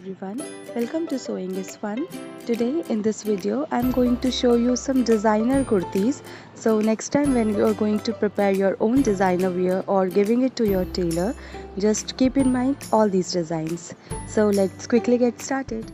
everyone, welcome to Sewing is Fun. Today in this video I'm going to show you some designer kurtis. So next time when you are going to prepare your own designer wear or giving it to your tailor, just keep in mind all these designs. So let's quickly get started.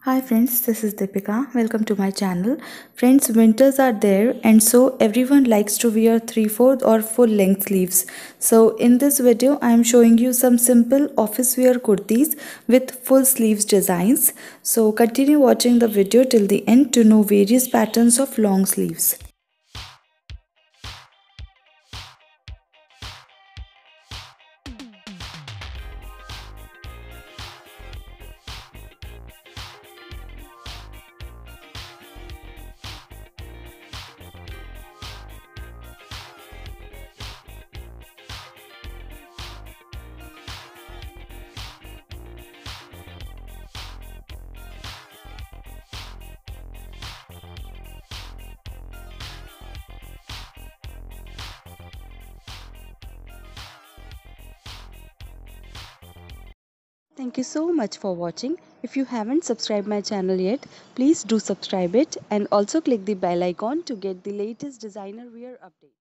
Hi friends, this is Deepika. Welcome to my channel. Friends, winters are there and so everyone likes to wear 3/4 or full length sleeves. So in this video I am showing you some simple office wear kurtis with full sleeves designs. So continue watching the video till the end to know various patterns of long sleeves. Thank you so much for watching. If you haven't subscribed my channel yet, please do subscribe it and also click the bell icon to get the latest designer wear update.